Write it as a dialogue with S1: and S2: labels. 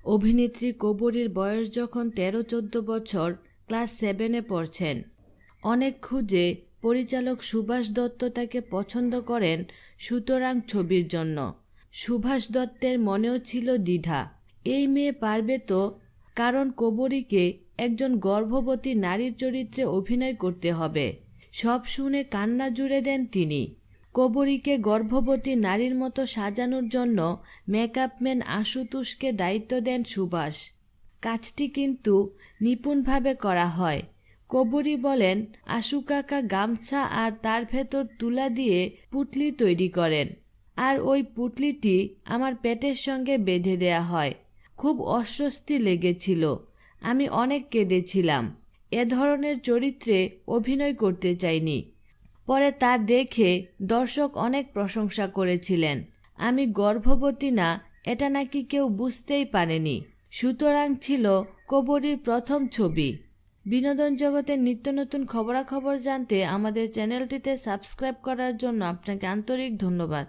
S1: অভিনেত্রী কবরীর বয়স যখন 13-14 বছর, ক্লাস 7-এ পড়ছেন। অনেক খুঁজে পরিচালক সুভাষ দত্ত তাকে পছন্দ করেন সুতরাং ছবির জন্য। সুভাষ দত্তের মনেও ছিল দ্বিধা, এই মেয়ে পারবে তো, কারণ কবরীকে একজন গর্ভবতী নারীর চরিত্রে অভিনয় করতে হবে। সব শুনে কান্না জুড়ে দেন তিনি। কবরীকে গর্ভবতী নারীর মতো সাজানোর জন্য মেকআপম্যান আশুতোষকে দায়িত্ব দেন সুভাষ। কাজটি কিন্তু নিপুণভাবে করা হয়। কবরী বলেন, আশু কাকা গামছা আর তার ভেতর তুলা দিয়ে পুঁটলি তৈরি করেন, আর ওই পুঁটলিটি আমার পেটের সঙ্গে বেঁধে দেয়া হয়। খুব অস্বস্তি লেগেছিল, আমি অনেক কেঁদেছিলাম। এ ধরনের চরিত্রে অভিনয় করতে চাইনি। পরে তা দেখে দর্শক অনেক প্রশংসা করেছিলেন। আমি গর্ভবতী না এটা নাকি কেউ বুঝতেই পারেনি। সুতরাং ছিল কবরীর প্রথম ছবি। বিনোদন জগতের নিত্য নতুন খবরাখবর জানতে আমাদের চ্যানেলটিতে সাবস্ক্রাইব করার জন্য আপনাকে আন্তরিক ধন্যবাদ।